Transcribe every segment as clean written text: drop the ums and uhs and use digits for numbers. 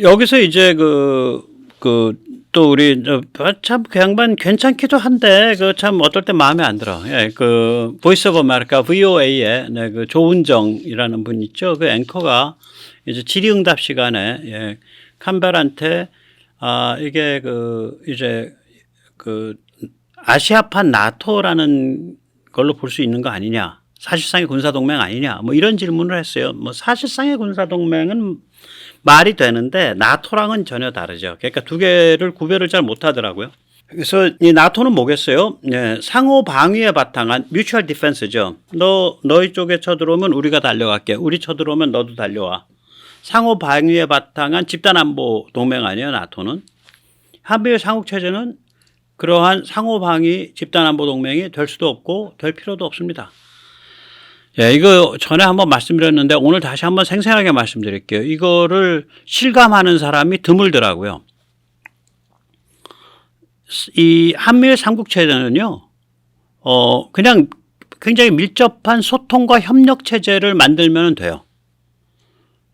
여기서 이제 또 우리 참 그 양반 괜찮기도 한데 그 참 어떨 때 마음에 안 들어. 예, 그 보이스 오브 아메리카 VOA에 네, 그 조은정이라는 분 있죠. 그 앵커가 이제 질의응답 시간에 예, 캄벨한테 이게 이제 아시아판 나토라는 걸로 볼 수 있는 거 아니냐. 사실상의 군사동맹 아니냐. 뭐 이런 질문을 했어요. 뭐 사실상의 군사동맹은 말이 되는데 나토랑은 전혀 다르죠. 그러니까 두 개를 구별을 잘 못하더라고요. 그래서 이 나토는 뭐겠어요? 네, 상호 방위에 바탕한 뮤추얼 디펜스죠. 너희 쪽에 쳐들어오면 우리가 달려갈게. 우리 쳐들어오면 너도 달려와. 상호 방위에 바탕한 집단 안보 동맹 아니에요, 나토는. 한미일 삼국 체제는 그러한 상호 방위 집단 안보 동맹이 될 수도 없고 될 필요도 없습니다. 예, 이거 전에 한번 말씀드렸는데 오늘 다시 한번 생생하게 말씀드릴게요. 이거를 실감하는 사람이 드물더라고요. 이 한미일 삼국체제는요, 그냥 굉장히 밀접한 소통과 협력 체제를 만들면 돼요.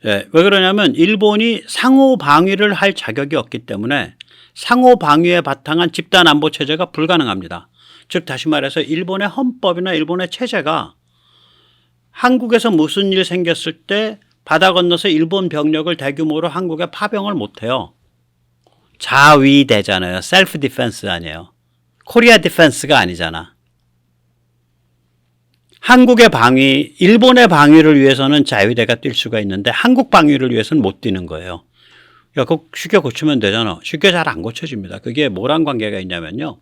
예, 왜 그러냐면 일본이 상호 방위를 할 자격이 없기 때문에 상호 방위에 바탕한 집단 안보 체제가 불가능합니다. 즉 다시 말해서 일본의 헌법이나 일본의 체제가 한국에서 무슨 일 생겼을 때 바다 건너서 일본 병력을 대규모로 한국에 파병을 못해요. 자위대잖아요. 셀프 디펜스 아니에요. 코리아 디펜스가 아니잖아. 한국의 방위, 일본의 방위를 위해서는 자위대가 뛸 수가 있는데 한국 방위를 위해서는 못 뛰는 거예요. 야, 그거 쉽게 고치면 되잖아. 쉽게 잘 안 고쳐집니다. 그게 뭐랑 관계가 있냐면요.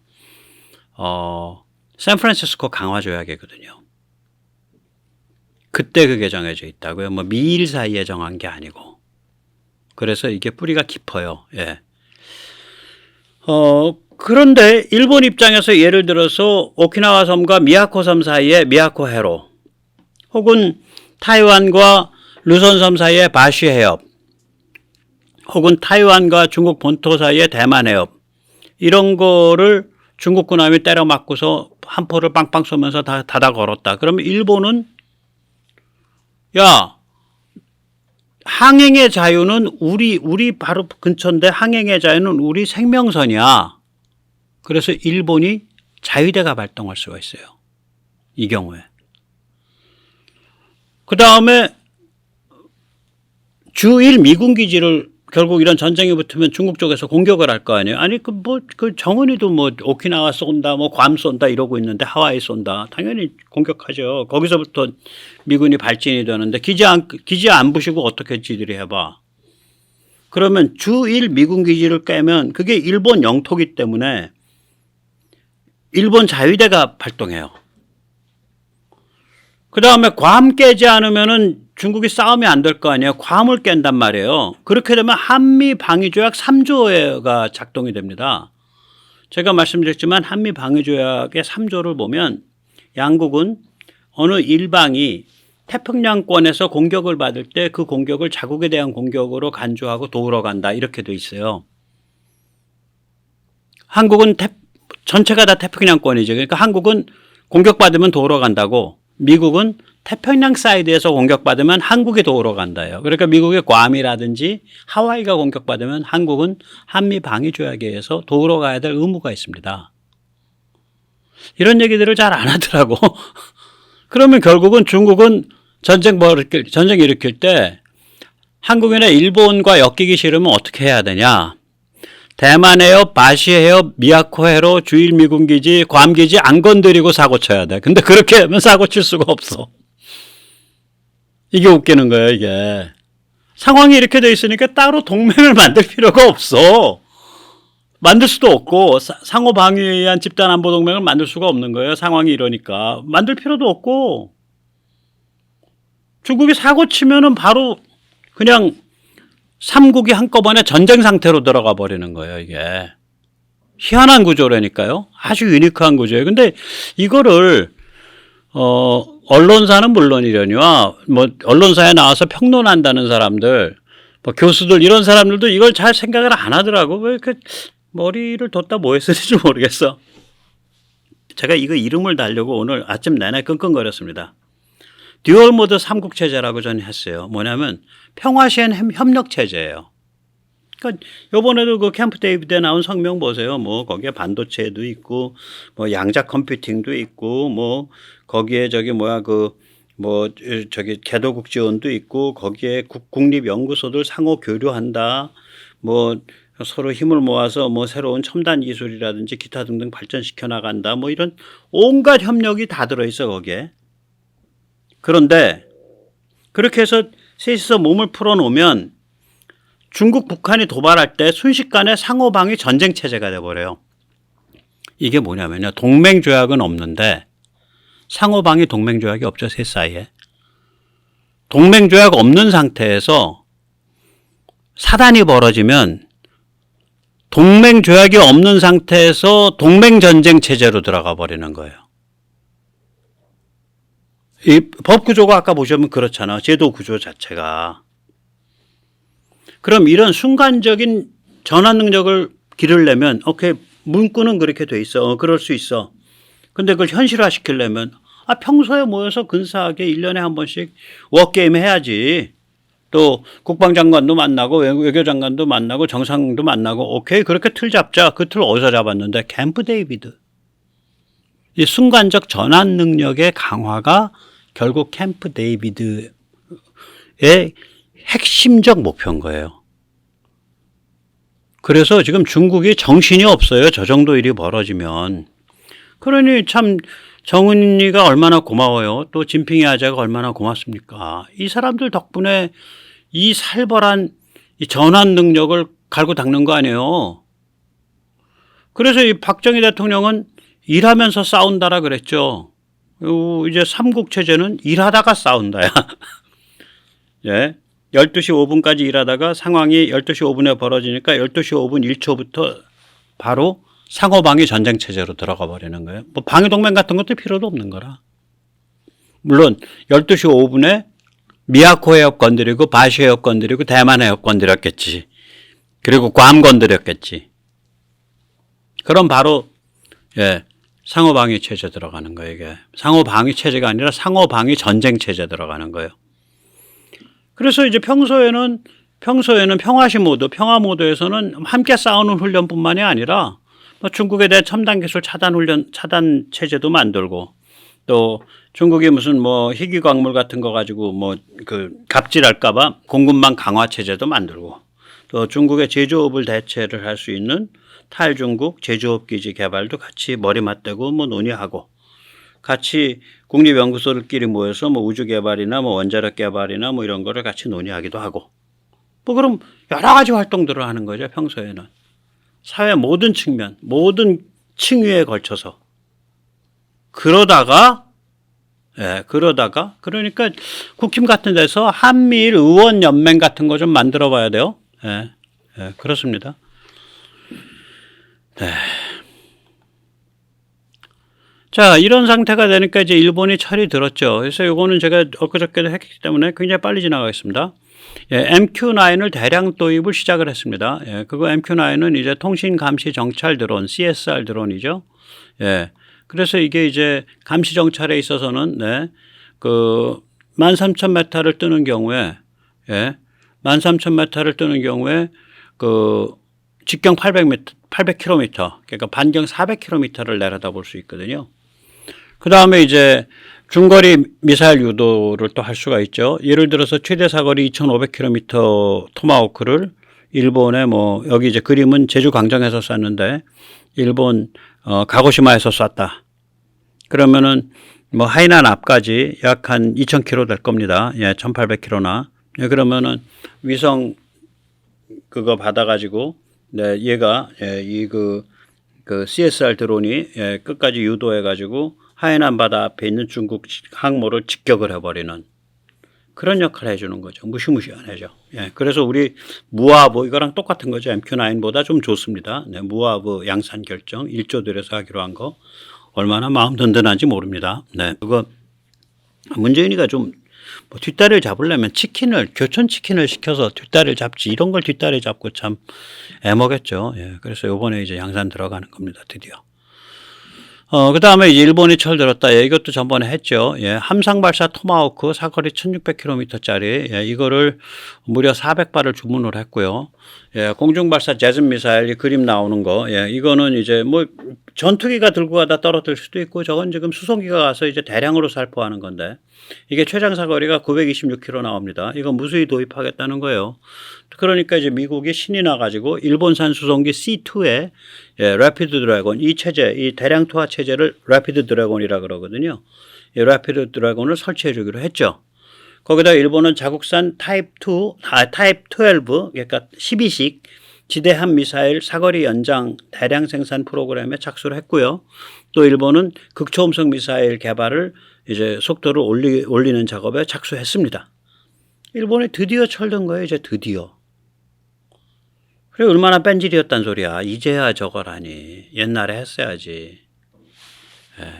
샌프란시스코 강화 조약이거든요. 그때 그게 정해져 있다고요. 뭐 미일 사이에 정한 게 아니고. 그래서 이게 뿌리가 깊어요. 예. 그런데 일본 입장에서 예를 들어서 오키나와 섬과 미야코 섬 사이에 미야코 해로 혹은 타이완과 루선 섬 사이에 바시 해협 혹은 타이완과 중국 본토 사이에 대만 해협 이런 거를 중국 군함이 때려 맞고서 한 포를 빵빵 쏘면서 다 닫아 걸었다. 그러면 일본은 야, 항행의 자유는 우리 바로 근처인데 항행의 자유는 우리 생명선이야. 그래서 일본이 자위대가 발동할 수가 있어요. 이 경우에. 그 다음에 주1 미군 기지를 결국 이런 전쟁이 붙으면 중국 쪽에서 공격을 할 거 아니에요. 아니, 정은이도 오키나와 쏜다, 괌 쏜다 이러고 있는데 하와이 쏜다. 당연히 공격하죠. 거기서부터 미군이 발진이 되는데 기지 안 부시고 어떻게 지들이 해봐. 그러면 주1 미군 기지를 깨면 그게 일본 영토기 때문에 일본 자위대가 발동해요. 그 다음에 괌 깨지 않으면은 중국이 싸움이 안 될 거 아니에요. 괌을 깬단 말이에요. 그렇게 되면 한미방위조약 3조가 작동이 됩니다. 제가 말씀드렸지만 한미방위조약의 3조를 보면 양국은 어느 일방이 태평양권에서 공격을 받을 때 그 공격을 자국에 대한 공격으로 간주하고 도우러 간다 이렇게 돼 있어요. 한국은 전체가 다 태평양권이죠. 그러니까 한국은 공격받으면 도우러 간다고 미국은 태평양 사이드에서 공격받으면 한국에 도우러 간다요. 그러니까 미국의 괌이라든지 하와이가 공격받으면 한국은 한미 방위조약에 의해서 도우러 가야 될 의무가 있습니다. 이런 얘기들을 잘 안 하더라고. 그러면 결국은 중국은 전쟁 일으킬 때 한국이나 일본과 엮이기 싫으면 어떻게 해야 되냐. 대만 해협, 바시 해협, 미야코 해로, 주일 미군 기지, 괌 기지 안 건드리고 사고 쳐야 돼. 근데 그렇게 하면 사고 칠 수가 없어. 이게 웃기는 거예요, 이게. 상황이 이렇게 돼 있으니까 따로 동맹을 만들 필요가 없어. 만들 수도 없고 상호 방위에 의한 집단 안보 동맹을 만들 수가 없는 거예요. 상황이 이러니까. 만들 필요도 없고. 중국이 사고 치면은 바로 그냥 3국이 한꺼번에 전쟁 상태로 들어가 버리는 거예요, 이게. 희한한 구조라니까요. 아주 유니크한 구조예요. 근데 이거를 언론사는 물론이려니와 언론사에 나와서 평론한다는 사람들, 교수들 이런 사람들도 이걸 잘 생각을 안 하더라고. 왜 이렇게 머리를 뒀다 뭐 했을지 모르겠어. 제가 이거 이름을 달려고 오늘 아침 내내 끙끙거렸습니다. 듀얼 모드 삼국체제라고 저는 했어요. 뭐냐면 평화시엔 협력체제예요. 그러니까 요번에도 그 캠프 데이비드에 나온 성명 보세요. 뭐 거기에 반도체도 있고 뭐 양자 컴퓨팅도 있고 뭐 거기에 저기 뭐야 그 뭐 저기 개도국 지원도 있고 거기에 국립연구소들 상호 교류한다. 뭐 서로 힘을 모아서 뭐 새로운 첨단 기술이라든지 기타 등등 발전시켜 나간다. 뭐 이런 온갖 협력이 다 들어있어 거기에. 그런데 그렇게 해서 셋이서 몸을 풀어놓으면 중국, 북한이 도발할 때 순식간에 상호방위 전쟁 체제가 돼버려요. 이게 뭐냐면요. 동맹조약은 없는데 상호방위 동맹조약이 없죠. 셋 사이에. 동맹조약 없는 상태에서 사단이 벌어지면 동맹조약이 없는 상태에서 동맹전쟁 체제로 들어가 버리는 거예요. 이 법구조가 아까 보시면 그렇잖아. 제도구조 자체가. 그럼 이런 순간적인 전환 능력을 기르려면 오케이 문구는 그렇게 돼 있어. 그럴 수 있어. 근데 그걸 현실화 시키려면 평소에 모여서 근사하게 1년에 한 번씩 워게임 해야지. 또 국방장관도 만나고 외교장관도 만나고 정상도 만나고 오케이 그렇게 틀 잡자. 그 틀 어디서 잡았는데 캠프 데이비드. 이 순간적 전환 능력의 강화가 결국 캠프 데이비드의 핵심적 목표인 거예요. 그래서 지금 중국이 정신이 없어요. 저 정도 일이 벌어지면. 그러니 참 정은이가 얼마나 고마워요. 또 진핑이 아재가 얼마나 고맙습니까. 이 사람들 덕분에 이 살벌한 이 전환 능력을 갈고 닦는 거 아니에요. 그래서 이 박정희 대통령은 일하면서 싸운다라 그랬죠. 이제 삼국체제는 일하다가 싸운다야. 예. 12시 5분까지 일하다가 상황이 12시 5분에 벌어지니까 12시 5분 1초부터 바로 상호방위 전쟁체제로 들어가 버리는 거예요. 뭐 방위동맹 같은 것도 필요도 없는 거라. 물론 12시 5분에 미야코 해협 건드리고 바시 해협 건드리고 대만 해협 건드렸겠지. 그리고 괌 건드렸겠지. 그럼 바로 예, 상호방위 체제 들어가는 거예요. 이게 상호방위 체제가 아니라 상호방위 전쟁 체제 들어가는 거예요. 그래서 이제 평소에는 평화시 모드, 평화 모드에서는 함께 싸우는 훈련뿐만이 아니라 중국에 대해 첨단 기술 차단 체제도 만들고 또 중국이 무슨 뭐 희귀 광물 같은 거 가지고 뭐 그 갑질할까봐 공급망 강화 체제도 만들고 또 중국의 제조업을 대체를 할 수 있는 탈중국 제조업 기지 개발도 같이 머리 맞대고 뭐 논의하고 같이 국립연구소들끼리 모여서 뭐 우주 개발이나 뭐 원자력 개발이나 뭐 이런 거를 같이 논의하기도 하고 뭐 그럼 여러 가지 활동들을 하는 거죠. 평소에는 사회 모든 측면 모든 층위에 걸쳐서 그러다가 그러니까 국힘 같은 데서 한미일 의원 연맹 같은 거 좀 만들어 봐야 돼요. 그렇습니다. 네. 자, 이런 상태가 되니까 이제 일본이 철이 들었죠. 그래서 요거는 제가 엊그저께도 했기 때문에 굉장히 빨리 지나가겠습니다. MQ-9을 대량 도입을 시작을 했습니다. 그거 MQ-9은 이제 통신 감시 정찰 드론, CSR 드론이죠. 그래서 이게 이제 감시 정찰에 있어서는 그 13,000m를 뜨는 경우에 13,000m를 뜨는 경우에 그 직경 800km, 그러니까 반경 400km를 내려다볼 수 있거든요. 그 다음에 이제 중거리 미사일 유도를 또 할 수가 있죠. 예를 들어서 최대 사거리 2,500km 토마호크를 일본의 뭐 여기 이제 그림은 제주 광정에서 쐈는데 일본 가고시마에서 쐈다. 그러면은 뭐 하이난 앞까지 약 한 2,000km 될 겁니다. 1,800km나. 그러면은 위성 그거 받아가지고 얘가 그 CSR 드론이 끝까지 유도해가지고 하이난 바다 앞에 있는 중국 항모를 직격을 해버리는 그런 역할을 해주는 거죠. 무시무시한 해죠. 그래서 우리 무아브 이거랑 똑같은 거죠. MQ-9보다 좀 좋습니다. 무아브 양산 결정 1조 들여서 하기로 한 거 얼마나 마음 든든한지 모릅니다. 그거 문재인이가 좀 뭐 뒷다리를 잡으려면 교촌 치킨을 시켜서 뒷다리를 잡지 이런 걸 뒷다리 잡고 참 애먹겠죠. 그래서 요번에 이제 양산 들어가는 겁니다. 드디어. 그 다음에 이제 일본이 철들었다. 예, 이것도 전번에 했죠. 예, 함상 발사 토마호크 사거리 1600km짜리, 예, 이거를 무려 400발을 주문을 했고요. 예, 공중 발사 제즘 미사일 이 그림 나오는 거, 예, 이거는 이제 뭐 전투기가 들고 가다 떨어질 수도 있고, 저건 지금 수송기가 가서 이제 대량으로 살포하는 건데, 이게 최장 사거리가 926km 나옵니다. 이거 무수히 도입하겠다는 거예요. 그러니까 이제 미국이 신이 나가지고 일본산 수송기 C2에, 예, 라피드 드래곤, 이 체제, 이 대량 투하 체제를 라피드 드래곤이라 그러거든요. 이 라피드 드래곤을 설치해 주기로 했죠. 거기다 일본은 자국산 타입 12, 그러니까 12식 지대함 미사일 사거리 연장 대량 생산 프로그램에 착수를 했고요. 또 일본은 극초음속 미사일 개발을 이제 속도를 올리는 작업에 착수했습니다. 일본이 드디어 철든 거예요, 이제 드디어. 그래, 얼마나 뺀질이었단 소리야. 이제야 저걸 하니. 옛날에 했어야지. 예.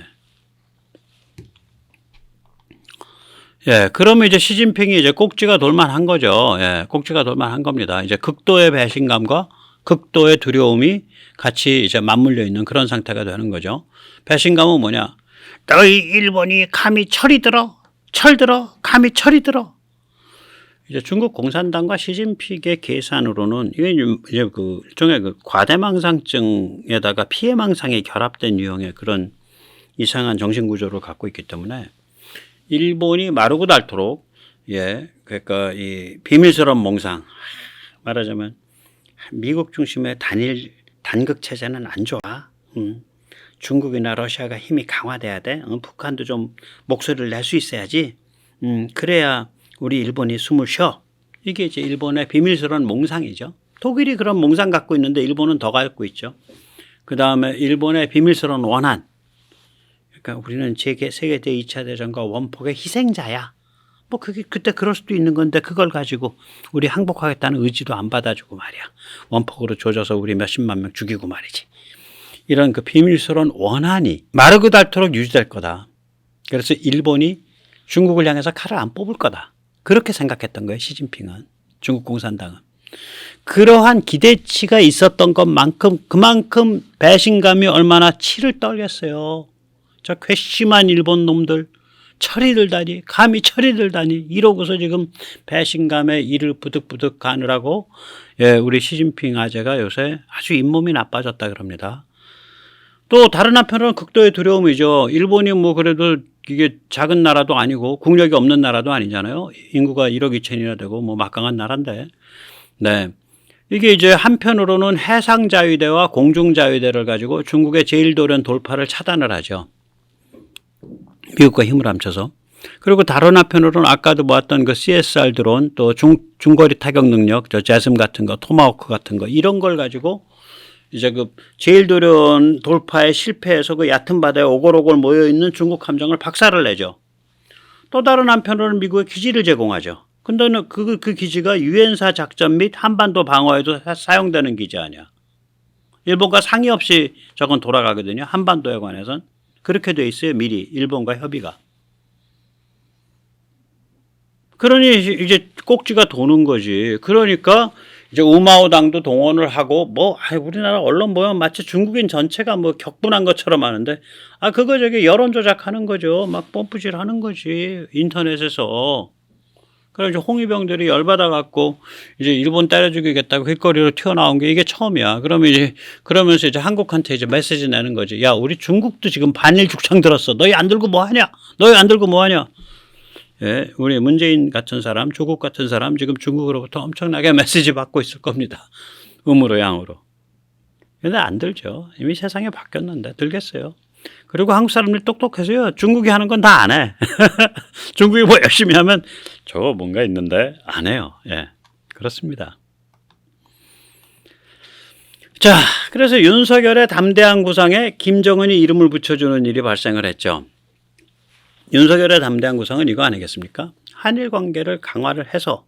예, 그러면 이제 시진핑이 이제 꼭지가 돌만한 거죠. 예, 꼭지가 돌만한 겁니다. 이제 극도의 배신감과 극도의 두려움이 같이 이제 맞물려 있는 그런 상태가 되는 거죠. 배신감은 뭐냐? 너희 일본이 감히 철이 들어, 감히 철이 들어. 이제 중국 공산당과 시진핑의 계산으로는 이게 이제 그 일종의 그 과대망상증에다가 피해망상이 결합된 유형의 그런 이상한 정신 구조를 갖고 있기 때문에 일본이 마르고 닳도록, 예, 그러니까 이 비밀스러운 몽상, 말하자면 미국 중심의 단극 체제는 안 좋아. 중국이나 러시아가 힘이 강화돼야 돼. 북한도 좀 목소리를 낼 수 있어야지. 그래야 우리 일본이 숨을 쉬어. 이게 이제 일본의 비밀스러운 몽상이죠. 독일이 그런 몽상 갖고 있는데 일본은 더 갖고 있죠. 그 다음에 일본의 비밀스러운 원한. 그러니까 우리는 세계 제2차 대전과 원폭의 희생자야. 뭐 그게 그때 그럴 수도 있는 건데 그걸 가지고 우리 항복하겠다는 의지도 안 받아주고 말이야. 원폭으로 조져서 우리 몇십만 명 죽이고 말이지. 이런 그 비밀스러운 원한이 마르고 닳도록 유지될 거다. 그래서 일본이 중국을 향해서 칼을 안 뽑을 거다. 그렇게 생각했던 거예요, 시진핑은. 중국 공산당은. 그러한 기대치가 있었던 것만큼 그만큼 배신감이 얼마나 치를 떨겠어요. 저 괘씸한 일본 놈들, 철이 들다니, 감히 철이 들다니, 이러고서 지금 배신감에 이를 부득부득 가느라고, 예, 우리 시진핑 아재가 요새 아주 잇몸이 나빠졌다 그럽니다. 또 다른 한편으로는 극도의 두려움이죠. 일본이 뭐 그래도 이게 작은 나라도 아니고 국력이 없는 나라도 아니잖아요. 인구가 1억 2천이나 되고 뭐 막강한 나라인데. 네. 이게 이제 한편으로는 해상자위대와 공중자위대를 가지고 중국의 제1도련 돌파를 차단을 하죠. 미국과 힘을 합쳐서. 그리고 다른 한편으로는 아까도 보았던 그 CSR 드론 또 중거리 타격 능력, 저 제즘 같은 거, 토마호크 같은 거 이런 걸 가지고 이제 그 제1도련 돌파에 실패해서 그 얕은 바다에 오골오골 모여있는 중국 함정을 박살을 내죠. 또 다른 한편으로는 미국의 기지를 제공하죠. 근데 그 기지가 유엔사 작전 및 한반도 방어에도 사용되는 기지 아니야. 일본과 상의 없이 저건 돌아가거든요. 한반도에 관해서는. 그렇게 돼 있어요. 미리 일본과 협의가. 그러니 이제 꼭지가 도는 거지. 그러니까 이제 우마오당도 동원을 하고 뭐 우리나라 언론 보면 마치 중국인 전체가 뭐 격분한 것처럼 하는데 그거 저기 여론 조작하는 거죠. 막 펌프질 하는 거지. 인터넷에서. 그래서 이제 홍위병들이 열받아 갖고 이제 일본 때려 죽이겠다고 길거리로 튀어나온 게 이게 처음이야. 그러면서 이제 한국한테 이제 메시지 내는 거지. 야, 우리 중국도 지금 반일 죽창 들었어. 너희 안 들고 뭐 하냐? 예, 우리 문재인 같은 사람, 조국 같은 사람 지금 중국으로부터 엄청나게 메시지 받고 있을 겁니다. 음으로 양으로. 근데 안 들죠. 이미 세상이 바뀌었는데 들겠어요. 그리고 한국 사람들이 똑똑해서요. 중국이 하는 건 다 안 해. 중국이 뭐 열심히 하면 저거 뭔가 있는데 안 해요. 예, 그렇습니다. 자, 그래서 윤석열의 담대한 구상에 김정은이 이름을 붙여주는 일이 발생을 했죠. 윤석열의 담대한 구상은 이거 아니겠습니까? 한일 관계를 강화를 해서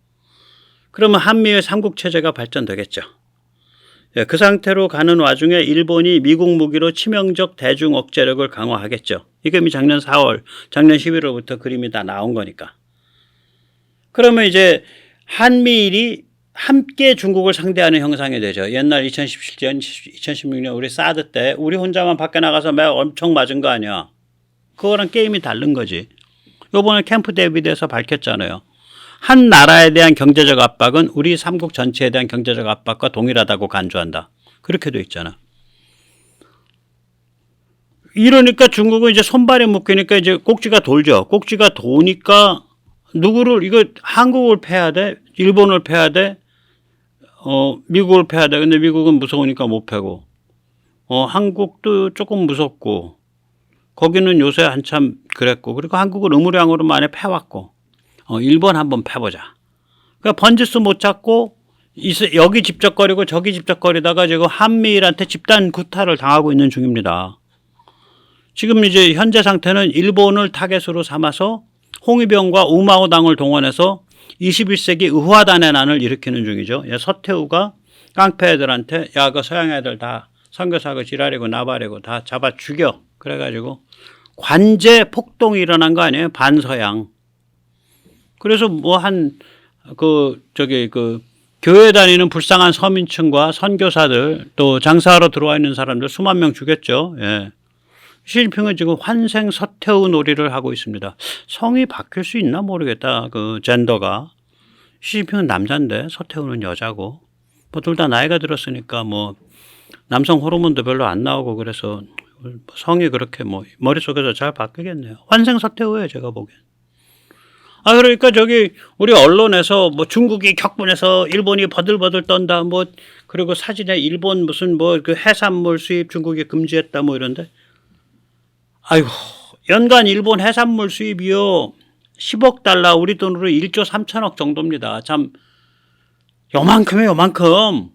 그러면 한미의 삼국체제가 발전되겠죠. 예, 그 상태로 가는 와중에 일본이 미국 무기로 치명적 대중 억제력을 강화하겠죠. 이게 작년 11월부터 그림이 다 나온 거니까. 그러면 이제 한미일이 함께 중국을 상대하는 형상이 되죠. 옛날 2017년, 2016년 우리 사드 때 우리 혼자만 밖에 나가서 막 엄청 맞은 거 아니야. 그거랑 게임이 다른 거지. 요번에 캠프 데이비드에서 밝혔잖아요. 한 나라에 대한 경제적 압박은 우리 삼국 전체에 대한 경제적 압박과 동일하다고 간주한다. 그렇게 돼 있잖아. 이러니까 중국은 이제 손발에 묶이니까 이제 꼭지가 돌죠. 꼭지가 도니까 누구를 이거 한국을 패야 돼, 일본을 패야 돼, 미국을 패야 돼. 근데 미국은 무서우니까 못 패고, 한국도 조금 무섭고, 거기는 요새 한참 그랬고, 그리고 한국은 의무량으로 많이 패왔고, 일본 한번 패보자. 그러니까 번지수 못 찾고 여기 집적거리고 저기 집적거리다가 지금 한미일한테 집단 구타를 당하고 있는 중입니다. 지금 이제 현재 상태는 일본을 타겟으로 삼아서 홍위병과 우마오당을 동원해서 21세기 의화단의 난을 일으키는 중이죠. 서태후가 깡패 애들한테 야, 그 서양 애들 다 선교사고 지랄이고 나발이고 다 잡아 죽여. 그래가지고 관제 폭동이 일어난 거 아니에요? 반서양. 그래서 뭐 교회 다니는 불쌍한 서민층과 선교사들 또 장사하러 들어와 있는 사람들 수만 명 죽였죠. 예. 시진핑은 지금 환생 서태후 놀이를 하고 있습니다. 성이 바뀔 수 있나 모르겠다. 그 젠더가. 시진핑은 남자인데 서태후는 여자고. 뭐 둘 다 나이가 들었으니까 뭐 남성 호르몬도 별로 안 나오고 그래서 성이 그렇게 뭐 머릿속에서 잘 바뀌겠네요. 환생 서태후예요, 제가 보기엔. 그러니까 저기 우리 언론에서 뭐 중국이 격분해서 일본이 버들버들 떤다 뭐 그리고 사진에 일본 무슨 뭐 그 해산물 수입 중국이 금지했다 뭐 이런데 아이고 연간 일본 해산물 수입이요 10억 달러 우리 돈으로 1조 3천억 정도입니다. 참 요만큼이에요, 요만큼.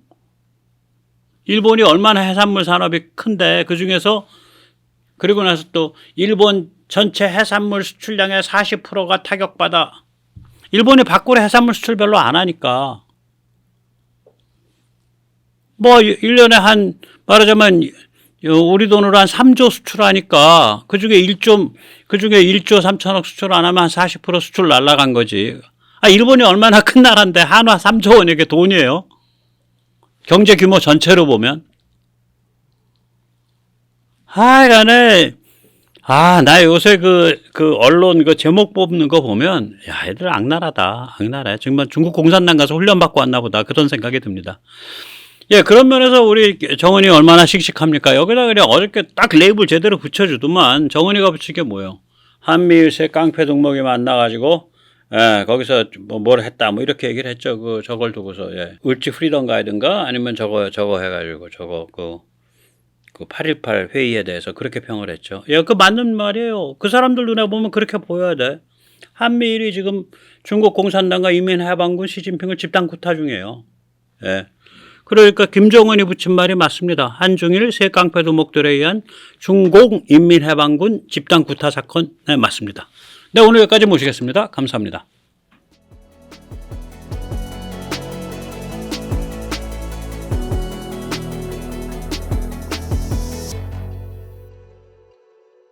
일본이 얼마나 해산물 산업이 큰데 그중에서 그리고 나서 또 일본 전체 해산물 수출량의 40%가 타격받아. 일본이 밖으로 해산물 수출 별로 안 하니까. 뭐 1년에 말하자면 우리 돈으로 한 3조 수출하니까 그중에 1조 3천억 수출 안 하면 한 40% 수출 날라간 거지. 일본이 얼마나 큰 나라인데 한화 3조 원 이게 돈이에요. 경제 규모 전체로 보면. 나 요새 그 언론 그 제목 뽑는 거 보면, 야, 애들 악랄하다. 악랄해. 정말 중국 공산당 가서 훈련받고 왔나 보다. 그런 생각이 듭니다. 예, 그런 면에서 우리 정은이 얼마나 씩씩합니까? 여기다 그냥 어저께 딱 레이블 제대로 붙여주더만. 정은이가 붙인 게 뭐예요? 한미일 세 깡패 동목이 만나가지고, 예, 거기서 뭘 했다. 뭐 이렇게 얘기를 했죠. 저걸 두고서, 예. 을지 프리덤 가이드인가? 아니면 저거 해가지고, 그 8.18 회의에 대해서 그렇게 평을 했죠. 예, 그 맞는 말이에요. 그 사람들 눈에 보면 그렇게 보여야 돼. 한미일이 지금 중국 공산당과 인민해방군 시진핑을 집단 구타 중이에요. 예. 그러니까 김정은이 붙인 말이 맞습니다. 한중일 세 깡패 두목들에 의한 중공 인민해방군 집단 구타 사건. 네, 맞습니다. 네, 오늘 여기까지 모시겠습니다. 감사합니다.